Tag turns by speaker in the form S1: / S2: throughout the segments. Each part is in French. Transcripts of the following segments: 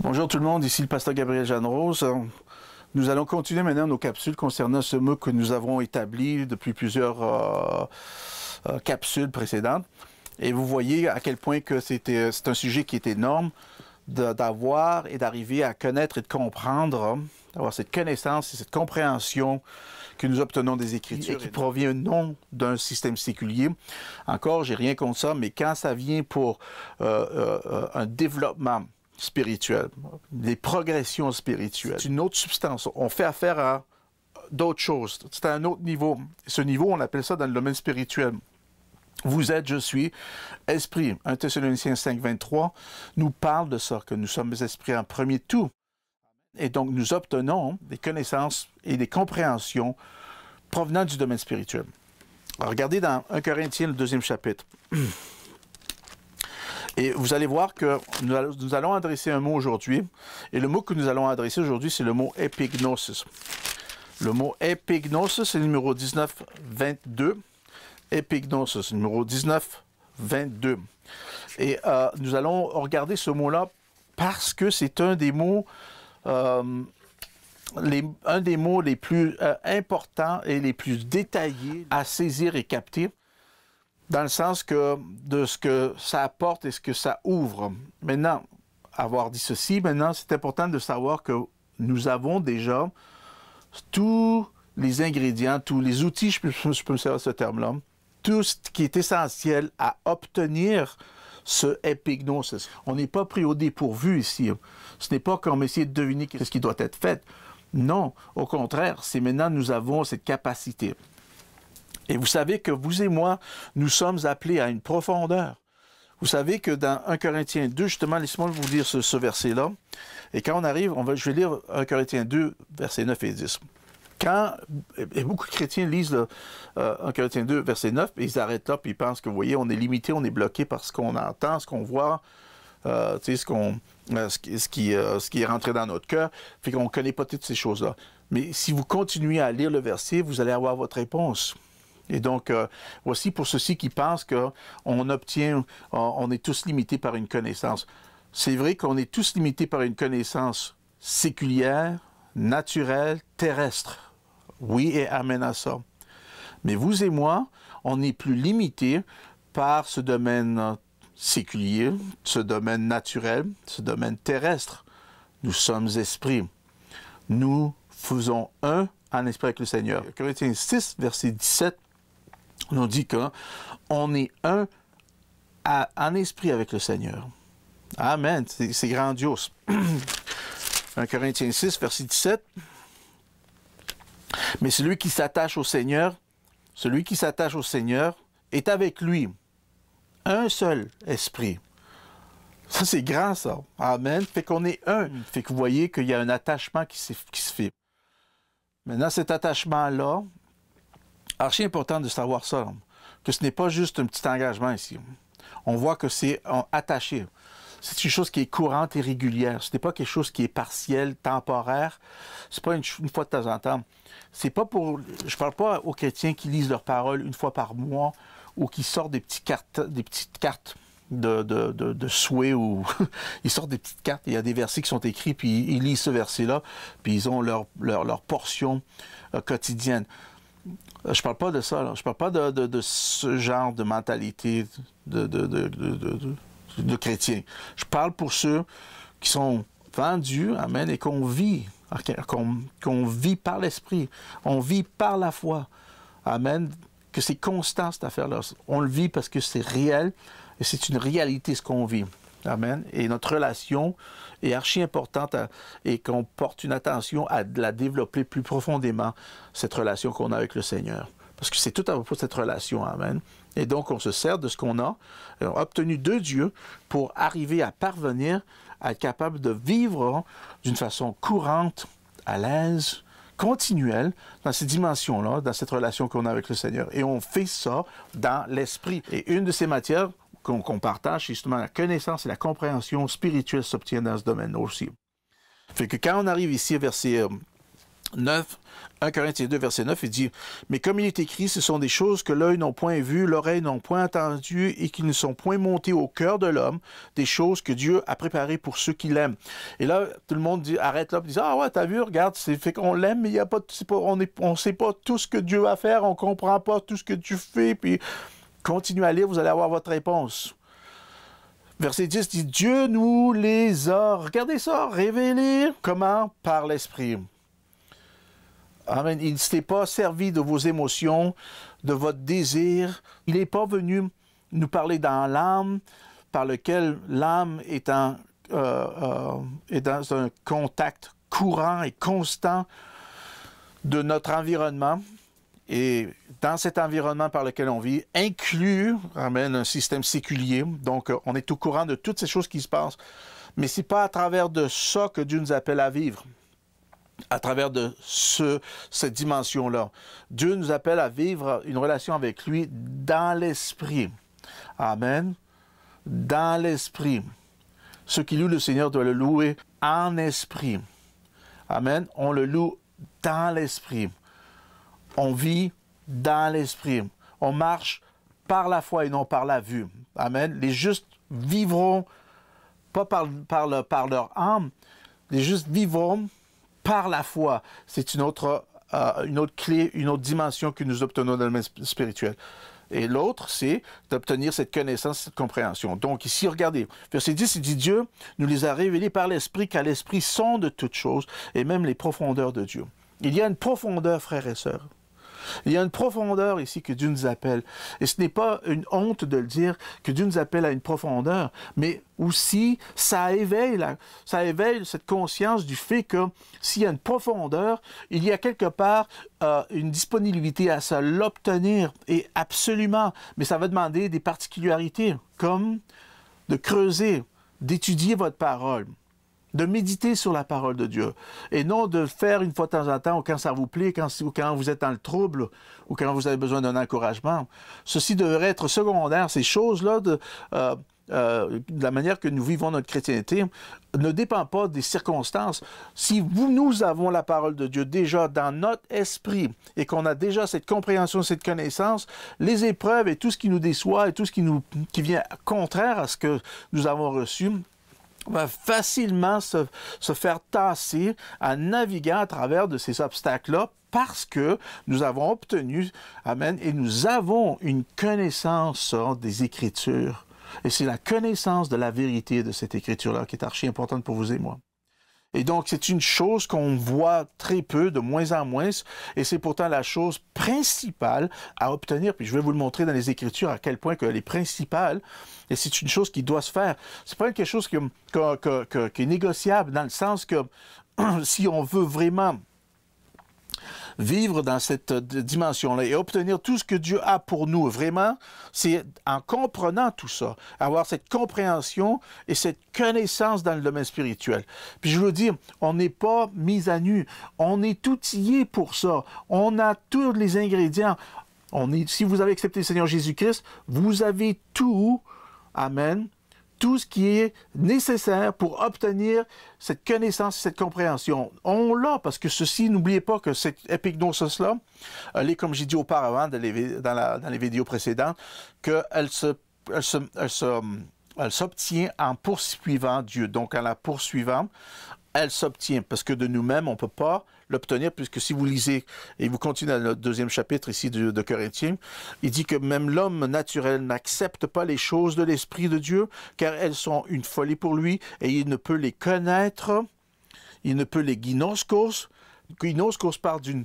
S1: Bonjour tout le monde, ici le pasteur Gabriel Jeanne-Rose. Nous allons continuer maintenant nos capsules concernant ce MOOC que nous avons établi depuis plusieurs capsules précédentes. Et vous voyez à quel point que c'est un sujet qui est énorme d'avoir et d'arriver à connaître et de comprendre, d'avoir cette connaissance et cette compréhension que nous obtenons des Écritures et qui provient non d'un système séculier. Encore, j'ai rien contre ça, mais quand ça vient pour un développement spirituel, des progressions spirituelles, c'est une autre substance. On fait affaire à d'autres choses. C'est à un autre niveau. Ce niveau, on appelle ça dans le domaine spirituel. Vous êtes, je suis, esprit. 1 Thessaloniciens 5, 23 nous parle de ça, que nous sommes esprits en premier tout. Et donc, nous obtenons des connaissances et des compréhensions provenant du domaine spirituel. Alors, regardez dans 1 Corinthiens, le 2e chapitre. Et vous allez voir que nous allons adresser un mot aujourd'hui. Et le mot que nous allons adresser aujourd'hui, c'est le mot épignosis. Le mot épignosis, c'est le numéro 1922. Épignosis, numéro 1922. Et nous allons regarder ce mot-là parce que c'est un des mots, les plus importants et les plus détaillés à saisir et capter, dans le sens de ce que ça apporte et ce que ça ouvre. Maintenant, avoir dit ceci, maintenant, c'est important de savoir que nous avons déjà tous les ingrédients, tous les outils, je peux me servir ce terme-là, tout ce qui est essentiel à obtenir ce épignosis. On n'est pas pris au dépourvu ici. Ce n'est pas comme essayer de deviner ce qui doit être fait. Non, au contraire, c'est maintenant nous avons cette capacité. Et vous savez que vous et moi, nous sommes appelés à une profondeur. Vous savez que dans 1 Corinthiens 2, justement, laissez-moi vous lire ce verset-là. Et quand on arrive, je vais lire 1 Corinthiens 2, versets 9 et 10. Et beaucoup de chrétiens lisent 1 Corinthiens 2, verset 9, et ils arrêtent là, puis ils pensent que, vous voyez, on est limité, on est bloqué par ce qu'on entend, ce qu'on voit, ce qui est rentré dans notre cœur, fait qu'on ne connaît pas toutes ces choses-là. Mais si vous continuez à lire le verset, vous allez avoir votre réponse. Et donc, voici pour ceux-ci qui pensent qu'on est tous limités par une connaissance. C'est vrai qu'on est tous limités par une connaissance séculière, naturelle, terrestre. Oui et amen à ça. Mais vous et moi, on n'est plus limités par ce domaine séculier, ce domaine naturel, ce domaine terrestre. Nous sommes esprits. Nous faisons un en esprit avec le Seigneur. Corinthiens 6, verset 17, nous dit qu'on est un en esprit avec le Seigneur. Amen. C'est grandiose. 1 Corinthiens 6, verset 17. Mais celui qui s'attache au Seigneur est avec lui. Un seul esprit. Ça, c'est grand, ça. Amen. Fait qu'on est un. Fait que vous voyez qu'il y a un attachement qui se fait. Maintenant, cet attachement-là, archi important de savoir ça, que ce n'est pas juste un petit engagement ici. On voit que c'est attaché. C'est une chose qui est courante et régulière. Ce n'est pas quelque chose qui est partiel, temporaire. C'est pas une fois de temps en temps. C'est pas pour. Je parle pas aux chrétiens qui lisent leurs paroles une fois par mois ou qui sortent des petites cartes de souhait ou ils sortent des petites cartes. Il y a des versets qui sont écrits puis ils lisent ce verset-là puis ils ont leur portion quotidienne. Je parle pas de ça, là. Je parle pas de ce genre de mentalité de chrétiens. Je parle pour ceux qui sont vendus, amen, et qu'on vit, qu'on vit par l'esprit, on vit par la foi, amen, que c'est constant cette affaire-là. On le vit parce que c'est réel et c'est une réalité ce qu'on vit. Amen. Et notre relation est archi importante et qu'on porte une attention à la développer plus profondément, cette relation qu'on a avec le Seigneur. Parce que c'est tout à propos de cette relation. Amen. Et donc, on se sert de ce qu'on a obtenu de Dieu pour arriver à parvenir à être capable de vivre d'une façon courante, à l'aise, continuelle, dans ces dimensions-là, dans cette relation qu'on a avec le Seigneur. Et on fait ça dans l'esprit. Et une de ces matières qu'on partage, c'est justement la connaissance et la compréhension spirituelle s'obtiennent dans ce domaine aussi. Fait que quand on arrive ici, verset 9, 1 Corinthiens 2, verset 9, il dit « Mais comme il est écrit, ce sont des choses que l'œil n'a point vues, l'oreille n'a point entendues et qui ne sont point montées au cœur de l'homme, des choses que Dieu a préparées pour ceux qui l'aiment. » Et là, tout le monde dit, arrête là, et dit « Ah ouais, t'as vu, regarde, c'est fait qu'on l'aime, mais il y a pas, on sait pas tout ce que Dieu va faire, on comprend pas tout ce que tu fais, puis continuez à lire, vous allez avoir votre réponse. » Verset 10 dit « Dieu nous les a, regardez ça, révélés. Comment? Par l'Esprit. » Amen. Il ne s'est pas servi de vos émotions, de votre désir. Il n'est pas venu nous parler dans l'âme, par lequel l'âme est dans un contact courant et constant de notre environnement. Et dans cet environnement par lequel on vit, inclut, amen, un système séculier. Donc, on est au courant de toutes ces choses qui se passent. Mais ce n'est pas à travers de ça que Dieu nous appelle à vivre. À travers de cette dimension-là. Dieu nous appelle à vivre une relation avec lui dans l'esprit. Amen. Dans l'esprit. Ceux qui louent le Seigneur doivent le louer en esprit. Amen. On le loue dans l'esprit. On vit dans l'esprit. On marche par la foi et non par la vue. Amen. Les justes vivront, pas par leur âme, les justes vivront par la foi. C'est une autre clé, une autre dimension que nous obtenons dans le domaine spirituel. Et l'autre, c'est d'obtenir cette connaissance, cette compréhension. Donc ici, regardez, verset 10, il dit « Dieu nous les a révélés par l'Esprit, car l'Esprit sonde toutes choses, et même les profondeurs de Dieu. » Il y a une profondeur, frères et sœurs. Il y a une profondeur ici que Dieu nous appelle. Et ce n'est pas une honte de le dire que Dieu nous appelle à une profondeur, mais aussi ça éveille cette conscience du fait que s'il y a une profondeur, il y a quelque part une disponibilité à ça, l'obtenir, et absolument. Mais ça va demander des particularités, comme de creuser, d'étudier votre parole, de méditer sur la parole de Dieu, et non de faire une fois de temps en temps, ou quand ça vous plaît, ou quand vous êtes dans le trouble, ou quand vous avez besoin d'un encouragement. Ceci devrait être secondaire. Ces choses-là, de la manière que nous vivons notre chrétienté, ne dépend pas des circonstances. Si nous avons la parole de Dieu déjà dans notre esprit, et qu'on a déjà cette compréhension, cette connaissance, les épreuves et tout ce qui nous déçoit, et tout ce qui vient contraire à ce que nous avons reçu, va facilement se faire tasser en naviguant à travers de ces obstacles-là parce que nous avons obtenu, amen, et nous avons une connaissance des Écritures. Et c'est la connaissance de la vérité de cette Écriture-là qui est archi importante pour vous et moi. Et donc, c'est une chose qu'on voit très peu, de moins en moins, et c'est pourtant la chose principale à obtenir. Puis je vais vous le montrer dans les Écritures à quel point elle est principale, et c'est une chose qui doit se faire. C'est pas quelque chose qui est négociable, dans le sens que si on veut vraiment vivre dans cette dimension-là et obtenir tout ce que Dieu a pour nous, vraiment, c'est en comprenant tout ça, avoir cette compréhension et cette connaissance dans le domaine spirituel. Puis je veux dire, on n'est pas mis à nu, on est outillé pour ça, on a tous les ingrédients. Si vous avez accepté le Seigneur Jésus-Christ, vous avez tout, amen, tout ce qui est nécessaire pour obtenir cette connaissance, cette compréhension. On l'a, parce que ceci, n'oubliez pas que cette épignosis-là, elle est, comme j'ai dit auparavant dans les vidéos précédentes, qu'elle s'obtient en poursuivant Dieu. Donc, en la poursuivant, elle s'obtient, parce que de nous-mêmes, on ne peut pas l'obtenir, puisque si vous lisez, et vous continuez dans le deuxième chapitre ici de Corinthiens, il dit que même l'homme naturel n'accepte pas les choses de l'Esprit de Dieu, car elles sont une folie pour lui, et il ne peut les connaître, il ne peut les ginoskos. Ginoskos parle d'une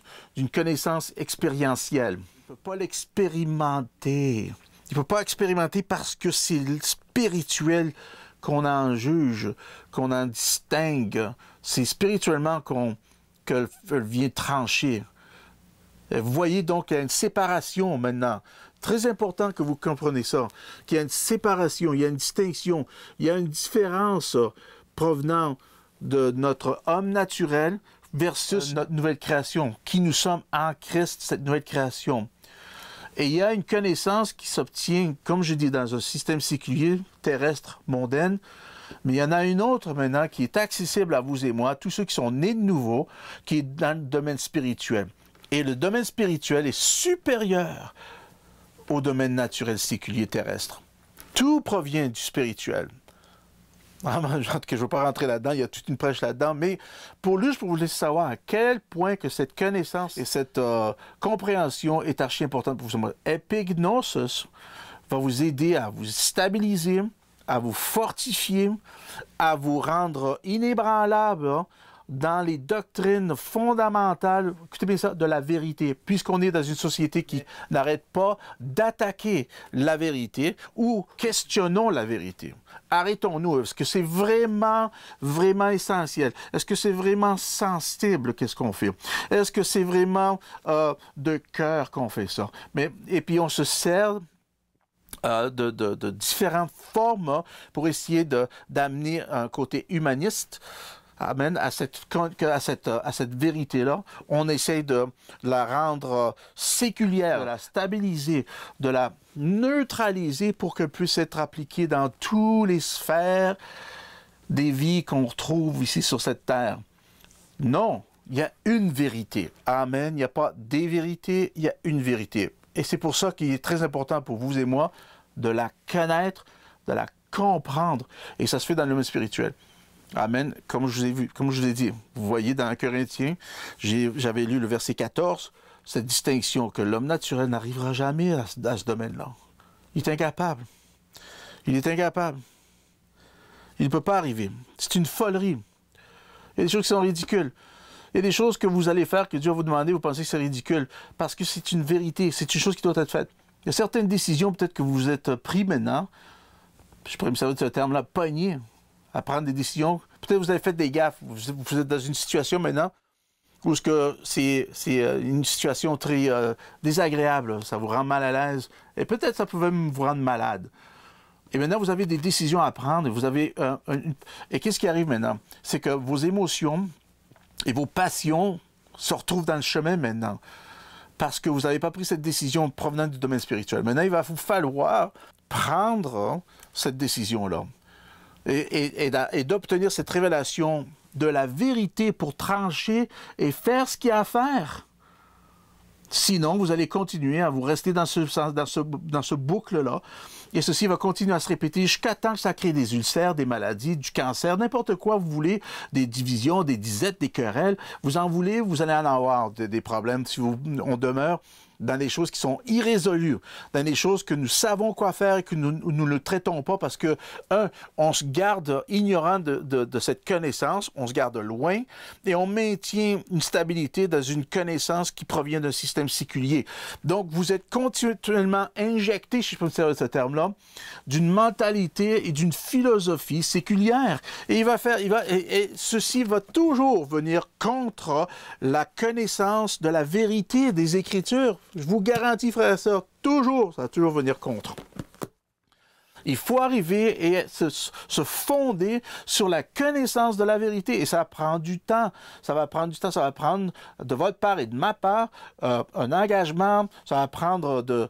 S1: connaissance expérientielle. Il ne peut pas l'expérimenter. Il ne peut pas expérimenter parce que c'est spirituel qu'on en juge, qu'on en distingue. C'est spirituellement qu'elle vient trancher. Vous voyez donc qu'il y a une séparation maintenant. Très important que vous compreniez ça. Qu'il y a une séparation, il y a une distinction, il y a une différence provenant de notre homme naturel versus notre nouvelle création. Qui nous sommes en Christ, cette nouvelle création. Et il y a une connaissance qui s'obtient, comme je dis, dans un système séculier, terrestre, mondain, Mais il y en a une autre maintenant qui est accessible à vous et moi, tous ceux qui sont nés de nouveau, qui est dans le domaine spirituel. Et le domaine spirituel est supérieur au domaine naturel, séculier, terrestre. Tout provient du spirituel. Je ne veux pas rentrer là-dedans, il y a toute une prêche là-dedans, mais pour vous laisser savoir à quel point que cette connaissance et cette compréhension est archi importante pour vous. Epignosis va vous aider à vous stabiliser, à vous fortifier, à vous rendre inébranlable dans les doctrines fondamentales, écoutez bien ça, de la vérité, puisqu'on est dans une société qui n'arrête pas d'attaquer la vérité ou questionnons la vérité. Arrêtons-nous. Est-ce que c'est vraiment, vraiment essentiel? Est-ce que c'est vraiment sensible, qu'est-ce qu'on fait? Est-ce que c'est vraiment de cœur qu'on fait ça? Et puis on se sert de différentes formes pour essayer d'amener un côté humaniste. Amen, à cette vérité-là. On essaie de la rendre séculière, de la stabiliser, de la neutraliser pour qu'elle puisse être appliquée dans toutes les sphères des vies qu'on retrouve ici sur cette terre. Non, il y a une vérité. Amen, il n'y a pas des vérités, il y a une vérité. Et c'est pour ça qu'il est très important pour vous et moi de la connaître, de la comprendre. Et ça se fait dans le monde spirituel. Amen. Comme je vous ai dit, vous voyez dans 1 Corinthiens, j'avais lu le verset 14, cette distinction que l'homme naturel n'arrivera jamais à ce domaine-là. Il est incapable. Il est incapable. Il ne peut pas arriver. C'est une folerie. Il y a des choses qui sont ridicules. Il y a des choses que vous allez faire, que Dieu va vous demander, vous pensez que c'est ridicule, parce que c'est une vérité, c'est une chose qui doit être faite. Il y a certaines décisions, peut-être que vous êtes pris maintenant, je pourrais me servir de ce terme-là, pogné, à prendre des décisions. Peut-être que vous avez fait des gaffes, vous êtes dans une situation maintenant où c'est une situation très désagréable, ça vous rend mal à l'aise, et peut-être ça pouvait même vous rendre malade. Et maintenant, vous avez des décisions à prendre, et vous avez et qu'est-ce qui arrive maintenant? C'est que vos émotions et vos passions se retrouvent dans le chemin maintenant, parce que vous n'avez pas pris cette décision provenant du domaine spirituel. Maintenant, il va vous falloir prendre cette décision-là. Et d'obtenir cette révélation de la vérité pour trancher et faire ce qu'il y a à faire. Sinon, vous allez continuer à vous rester dans ce boucle-là. Et ceci va continuer à se répéter jusqu'à temps que ça crée des ulcères, des maladies, du cancer, n'importe quoi vous voulez, des divisions, des disettes, des querelles. Vous en voulez, vous allez en avoir des problèmes si on demeure dans des choses qui sont irrésolues, dans des choses que nous savons quoi faire et que nous ne traitons pas parce que, on se garde ignorant de cette connaissance, on se garde loin et on maintient une stabilité dans une connaissance qui provient d'un système séculier. Donc, vous êtes continuellement injecté, si je peux me servir de ce terme-là, d'une mentalité et d'une philosophie séculière. Et ceci va toujours venir contre la connaissance de la vérité des Écritures. Je vous garantis, frères et sœurs, ça va toujours venir contre. Il faut arriver et se fonder sur la connaissance de la vérité. Et ça prend du temps. Ça va prendre du temps. Ça va prendre de votre part et de ma part un engagement. Ça va prendre de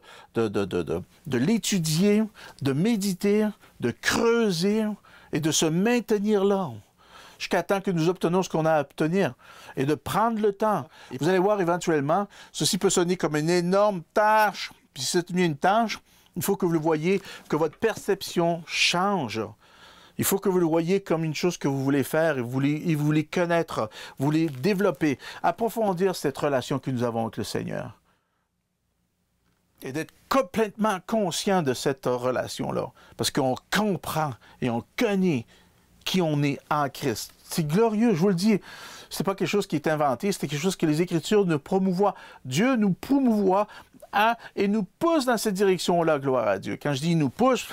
S1: l'étudier, de méditer, de creuser et de se maintenir là jusqu'à temps que nous obtenons ce qu'on a à obtenir, et de prendre le temps. Et vous allez voir éventuellement, ceci peut sonner comme une énorme tâche, puis si c'est une tâche, il faut que vous le voyez, que votre perception change. Il faut que vous le voyez comme une chose que vous voulez faire, et vous voulez connaître, vous voulez développer, approfondir cette relation que nous avons avec le Seigneur. Et d'être complètement conscient de cette relation-là, parce qu'on comprend et on connaît qui on est en Christ. C'est glorieux, je vous le dis. C'est pas quelque chose qui est inventé, c'est quelque chose que les Écritures nous promouvoient. Dieu nous promouvoit et nous pousse dans cette direction-là, gloire à Dieu. Quand je dis « il nous pousse »,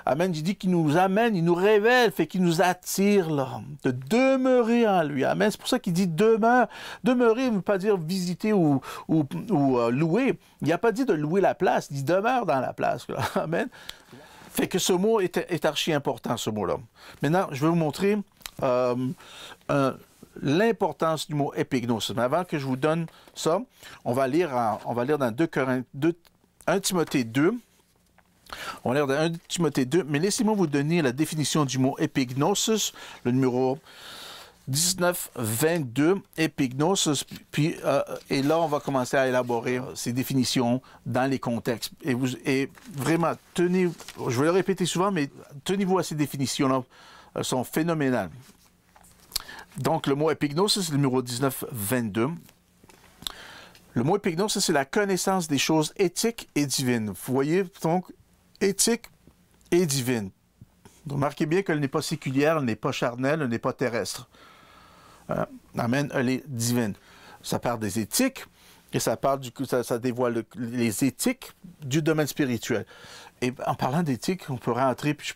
S1: amen, je dis qu'il nous amène, il nous révèle, fait qu'il nous attire là, de demeurer en lui. Amen. C'est pour ça qu'il dit « demeure ». Demeurer ne veut pas dire visiter ou louer. Il n'a pas dit de louer la place, il dit « demeure dans la place ». Amen. Fait que ce mot est archi important, ce mot-là. Maintenant, je vais vous montrer l'importance du mot épignosis. Mais avant que je vous donne ça, on va lire dans 1 Timothée 2, On va lire dans 1 Timothée 2, mais laissez-moi vous donner la définition du mot épignosis, le numéro 19-22, épignosis, et là, on va commencer à élaborer ces définitions dans les contextes. Et vraiment, je vais le répéter souvent, mais tenez-vous à ces définitions-là, elles sont phénoménales. Donc, le mot épignosis, le numéro 19-22. Le mot épignosis, c'est la connaissance des choses éthiques et divines. Vous voyez, donc, éthique et divine. Remarquez bien qu'elle n'est pas séculière, elle n'est pas charnelle, elle n'est pas terrestre. Amen, elle est divine. Ça parle des éthiques et ça dévoile les éthiques du domaine spirituel. Et en parlant d'éthique, on peut rentrer, puis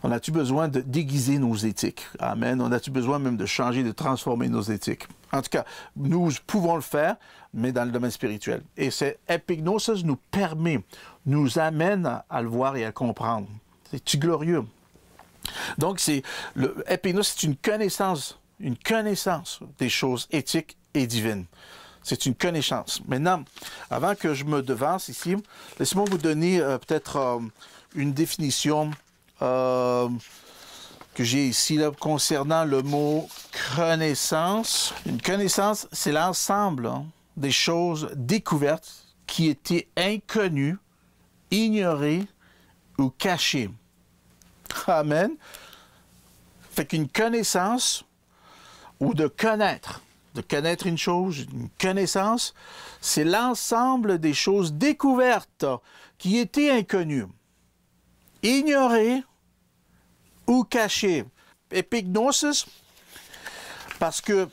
S1: on a-tu besoin de déguiser nos éthiques? Amen. On a-tu besoin même de changer, de transformer nos éthiques? En tout cas, nous pouvons le faire, mais dans le domaine spirituel. Et cette épignosis nous amène à le voir et à comprendre. C'est glorieux. Donc, l'épignosis, c'est une connaissance des choses éthiques et divines. C'est une connaissance. Maintenant, avant que je me devance ici, laissez-moi vous donner peut-être une définition que j'ai ici là, concernant le mot connaissance. Une connaissance, c'est l'ensemble des choses découvertes qui étaient inconnues, ignorées ou cachées. Amen. Fait qu'une connaissance ou de connaître une chose, une connaissance, c'est l'ensemble des choses découvertes qui étaient inconnues, ignorées ou cachées. Épignosis, parce que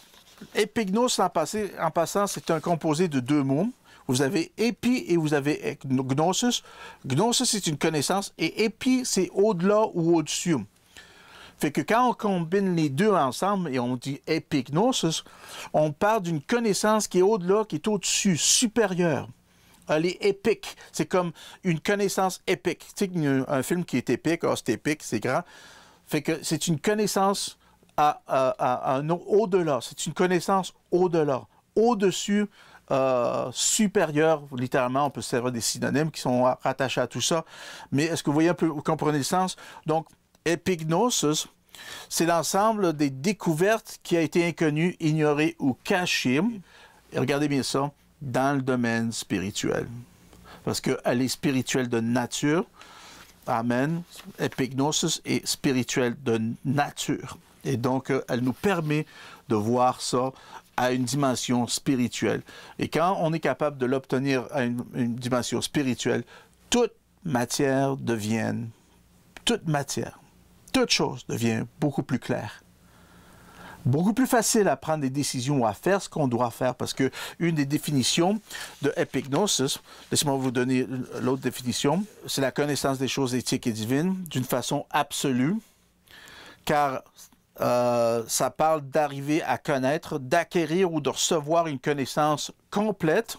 S1: épignos, en passant, c'est un composé de 2 mots. Vous avez épi et vous avez gnosis. Gnosis, c'est une connaissance et épi, c'est au-delà ou au-dessus. Fait que quand on combine les deux ensemble et on dit épignosis, on parle d'une connaissance qui est au-delà, qui est au-dessus, supérieure. Elle est épique. C'est comme une connaissance épique. Tu sais, un film qui est épique, c'est épique, c'est grand. Fait que c'est une connaissance au-delà. C'est une connaissance au-delà, au-dessus, supérieur. Littéralement, on peut se servir des synonymes qui sont rattachés à tout ça. Mais est-ce que vous voyez un peu, vous comprenez le sens? Donc, épignosis, c'est l'ensemble des découvertes qui a été inconnues, ignorées ou cachées. Et regardez bien ça, dans le domaine spirituel. Parce qu'elle est spirituelle de nature. Amen. Épignosis est spirituelle de nature. Et donc, elle nous permet de voir ça à une dimension spirituelle. Et quand on est capable de l'obtenir à une dimension spirituelle, toute chose devient beaucoup plus claire. Beaucoup plus facile à prendre des décisions ou à faire ce qu'on doit faire, parce que une des définitions de épignosis, laissez-moi vous donner l'autre définition, c'est la connaissance des choses éthiques et divines d'une façon absolue, car ça parle d'arriver à connaître, d'acquérir ou de recevoir une connaissance complète.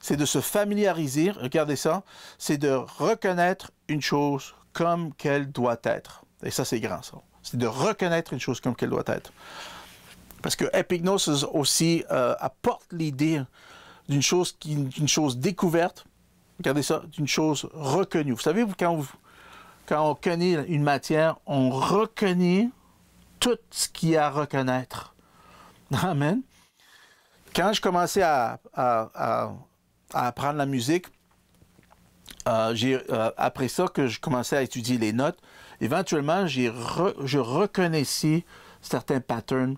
S1: C'est de se familiariser, regardez ça, c'est de reconnaître une chose comme qu'elle doit être. Et ça, c'est grand, ça. C'est de reconnaître une chose comme qu'elle doit être. Parce que épignosis aussi apporte l'idée d'une chose découverte, regardez ça, d'une chose reconnue. Vous savez, quand on connaît une matière, on reconnaît tout ce qu'il y a à reconnaître. Amen. Quand je commençais à apprendre la musique, après ça que je commençais à étudier les notes, éventuellement, je reconnaissais certains patterns,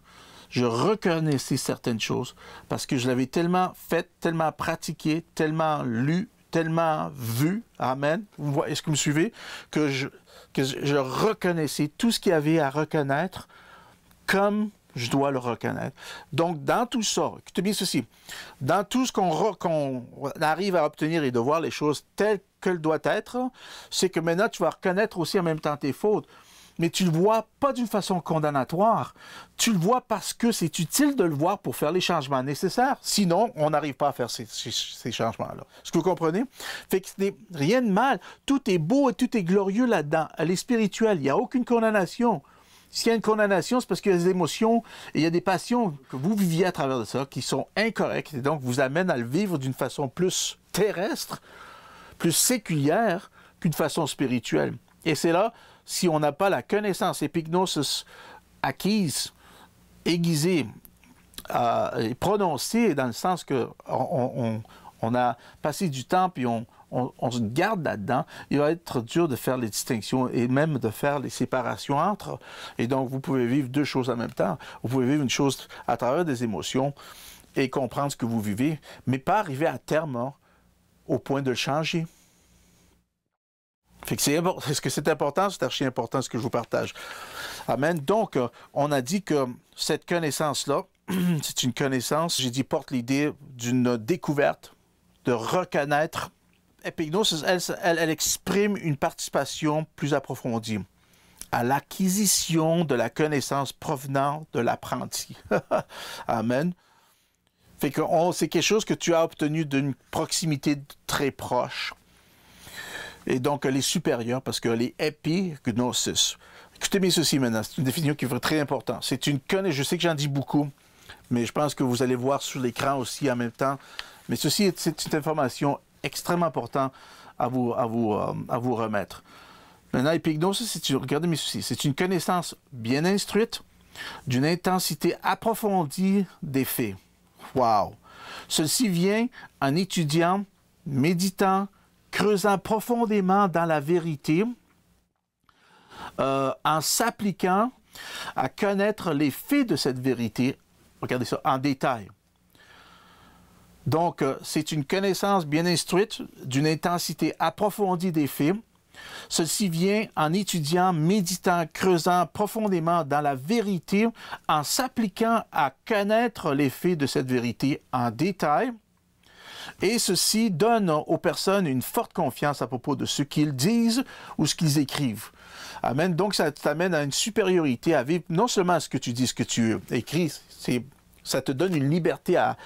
S1: je reconnaissais certaines choses parce que je l'avais tellement fait, tellement pratiqué, tellement lu, tellement vu, amen, est-ce que vous me suivez, que je reconnaissais tout ce qu'il y avait à reconnaître comme je dois le reconnaître. Donc, dans tout ça, écoutez bien ceci, dans tout ce qu'on arrive à obtenir et de voir les choses telles qu'elles doivent être, c'est que maintenant, tu vas reconnaître aussi en même temps tes fautes. Mais tu ne le vois pas d'une façon condamnatoire. Tu le vois parce que c'est utile de le voir pour faire les changements nécessaires. Sinon, on n'arrive pas à faire ces changements-là. Est-ce que vous comprenez? Fait que ce n'est rien de mal. Tout est beau et tout est glorieux là-dedans. Elle est spirituelle. Il n'y a aucune condamnation. S'il y a une condamnation, c'est parce qu'il y a des émotions et il y a des passions que vous viviez à travers de ça qui sont incorrectes et donc vous amènent à le vivre d'une façon plus terrestre. plus séculière qu'une façon spirituelle. Et c'est là, si on n'a pas la connaissance épignosis acquise, aiguisée, et prononcée dans le sens que on a passé du temps puis on se garde là-dedans, il va être dur de faire les distinctions et même de faire les séparations entre. Et donc, vous pouvez vivre deux choses en même temps. Vous pouvez vivre une chose à travers des émotions et comprendre ce que vous vivez, mais pas arriver à terme au point de le changer. Fait que est-ce que c'est important? C'est archi important ce que je vous partage. Amen. Donc, on a dit que cette connaissance-là, c'est une connaissance, j'ai dit, porte l'idée d'une découverte, de reconnaître. Epignosis, elle exprime une participation plus approfondie à l'acquisition de la connaissance provenant de l'apprenti. Amen. Fait que c'est quelque chose que tu as obtenu d'une proximité très proche. Et donc, elle est supérieure parce qu'elle est epignosis. Écoutez bien ceci maintenant, c'est une définition qui est très importante. C'est une connaissance, je sais que j'en dis beaucoup, mais je pense que vous allez voir sur l'écran aussi en même temps. Mais ceci, c'est une information extrêmement importante à vous remettre. Maintenant, epignosis, regardez mes soucis, c'est une connaissance bien instruite, d'une intensité approfondie des faits. Wow! Ceci vient en étudiant, méditant, creusant profondément dans la vérité, en s'appliquant à connaître les faits de cette vérité, regardez ça, en détail. Donc, c'est une connaissance bien instruite, d'une intensité approfondie des faits. Ceci vient en étudiant, méditant, creusant profondément dans la vérité, en s'appliquant à connaître les faits de cette vérité en détail. Et ceci donne aux personnes une forte confiance à propos de ce qu'ils disent ou ce qu'ils écrivent. Amen. Donc, ça t'amène à une supériorité à vivre non seulement ce que tu dis, ce que tu écris, ça te donne une liberté à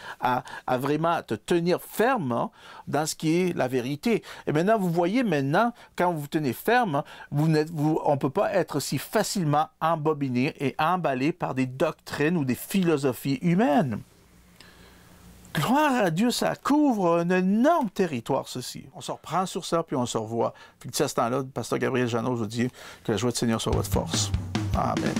S1: vraiment te tenir ferme dans ce qui est la vérité. Et maintenant, vous voyez maintenant, quand vous tenez ferme, on ne peut pas être si facilement embobiné et emballé par des doctrines ou des philosophies humaines. Gloire à Dieu, ça couvre un énorme territoire, ceci. On se reprend sur ça, puis on se revoit. Puis à ce temps-là, le pasteur Gabriel Jeannot vous dit que la joie du Seigneur soit votre force. Amen.